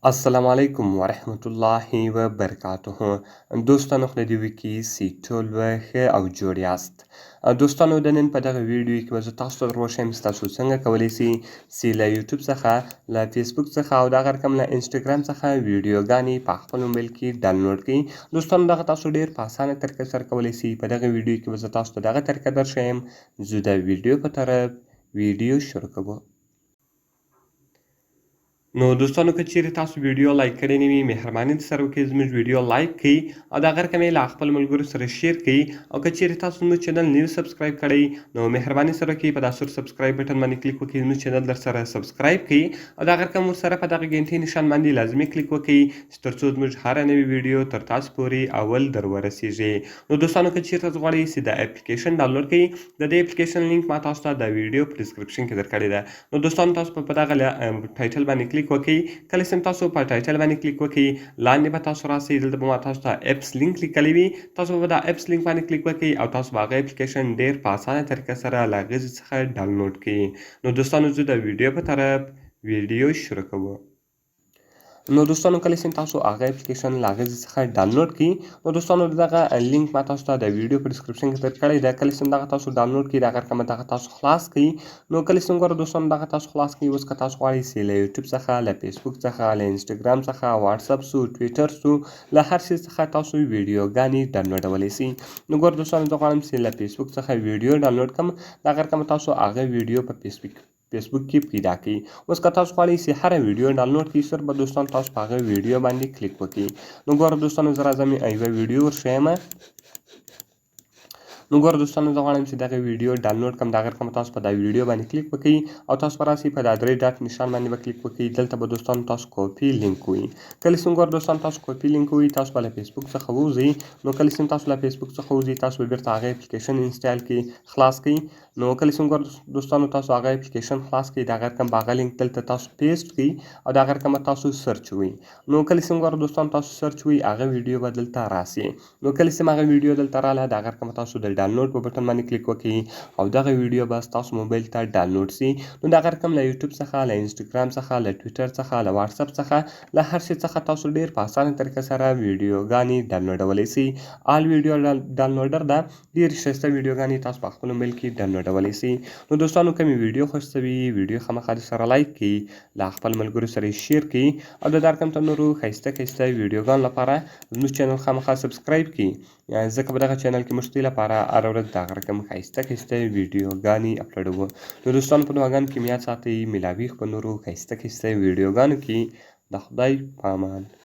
السلام علیکم ورحمت الله وبرکاته. دوستانو خدای دې وکړي چې ټول به ښه او جوړ یاست. دوستانو د نن په دغه ویډیو کې به زه تاسو ته در وښیم چې تاسو څنګه کولی سئ چې له یوټیوب څخه، له فیسبوک څخه او دغه رقم له انسټاګرام څخه ویډیوګانې په خپل موبایل کې ډالنوډ کړئ. دوستانو دغه تاسو ډېر په اسانه طریقه سره کولی سئ. په دغه ویډیو کې به زه تاسو ته دغه طریقه درښیم. زه د ویډیو په طرف ویډیو شروع کوو. نو دوستانو که چیرې تاسو ویډیو لایک کړی نه وي، مهرباني د سره وکړئ زموږ ویډیو لایک کړئ او دغه رقم یې له خپلو ملګرو سره شیر کړئ. او که چیرې تاسو زموږ چینل نه وي سبسکرایب کړی، نو مهرباني سره وکړئ په دا سور سبسکرایب بټن باندې کلیک وکړئ، زموږ چینل در سره سبسکرایب کړئ او دغه رقم ورسره په دغه ګنټۍ نشان باندې لازمي کلیک وکړئ چې تر څو زموږ هره نوې ویډیو تر تاسو پورې اول در ورسیږي. نو دوستانو که چیرته غواړئ چې د اپلیکیشن ډاونلوډ کړئ، د دې اپلیکیشن لینک ما تاسو ته د ویډیو په ډسکرپشن کې درکړی ده. نو دوستانو تاسو په دغه ټایټل باندې کلیک وکړئ. کله چې تاسو په ټایټل باندې کلیک وکړئ، لاندې به تاسو راسئ، دلته به ما تاسو ته اپس لینک لیکلی وي. تاسو به دا اپس لینک باندې کلیک وکړئ او تاسو به هغه اپلیکیشن ډېر په اسانه طریقه سره له هغې ځای څخه ډاونلوډ کړئ. نو دوستانو زه د ویډیو په طرف ویډیو شروع کوو. نو دوستانو کله چې تاسو هغه اپلیکیشن له هغې ځای څخه ډاونلوډ کړئ، نو دوستانو دغه لینک ما تاسو ته د ویډیو په ډسکرپشن کې درکړی ده. کله چې دغه تاسو ډاونلوډ کړئ، دغه رقم دغه تاسو خلاص کړئ. نو کله چې ګوره دوستانو دغه تاسو خلاص کړئ، اوس که تاسو غواړئ چې له یوټیوب څخه، له فیسبوک څخه، له انسټاګرام څخه، واټساپ سو، ټویټر سو، له هر شي څخه تاسو ویډیوګانې ډاونلوډولی سئ. نو ګوره دوستانو زه غواړم چې له فیسبوک څخه ویډیو ډاونلوډ کړم. دغه رقم تاسو هغه ویډیو په فیسبوک کې پیدا کړئ. اوس که تاسو غواړئ چې هره ویډیو ډاونلوډ کړئ، صرف به دوستانو تاسو په هغه ویډیو باندې کلیک وکړئ. نو ګوره دوستانو زه راځم یوه ویډیو ورښیمه. نو ګوره دوستانو زه غواړم چې دغه ویډیو ډاونلوډ کړم. دغه رقم تاسو په دا ویډیو باندې کلیک وکړئ او تاسو به راسئ په دا 3 ډاټ نشان باندې به کلیک وکړئ. دلته به دوستانو تاسو کاپي لینک ووهئ. کله چې ګوره دوستانو تاسو کاپي لینک ووهئ، تاسو به له فیسبوک څخه ووځئ. نو کله چې تاسو له فیسبوک څخه ووځئ، تاسو به بیرته هغه اپلیکیشن انسټال کړئ، خلاص کړئ. نو کله چې ګوره دوستانو تاسو هغه اپلیکیشن خلاص کړئ، دغه رقم به هغه لینک دلته تاسو پیسټ کړئ او دغه رقم به تاسو سرچ ووهئ. نو کله چې ګوره دوستانو تاسو سرچ ووهئ، هغه ویډیو به دلته راسي. نو کله چې هغه ویډیو دلته راله، دغه رقم تاسو د ډاونلوډ په بټن باندې کلیک وکړئ او دغه ویډیو به ستاسو موبایل ته ډاونلوډ سي. نو دغه رقم له یوټیوب څخه، له انسټاګرام څخه، له ټویټر څخه، له واټساپ څخه، له هر شي څخه تاسو ډېر په اسانه طریقه سره ویډیوګانې ډاونلوډولی سئ. آل ویډیو ډاونلوډر ده. ډېرې ښایسته ویډیوګانې تاسو په خپل موبایل کې ډاونلوډولی سئ. نو دوستانو که مې ویډیو خوښ شوي، ویډیو خامخا سره لایک کړئ، له خپل ملګرو سره یې شیر کړئ او د دغه رقم ته نورو ښایسته ویډیوګانو لپاره زموږ چینل خامخا سبسکرایب کړئ، ځکه په دغه چینل کې موږ ستاسو لپاره هره ورځ دغه رقم ښایسته ویډیوګانې اپلوډوو. نو دوستانو په دعاګانو کې مې یاد ساتئ. میلاویږو په نورو ښایسته ویډیوګانو کې. د خدای په امان.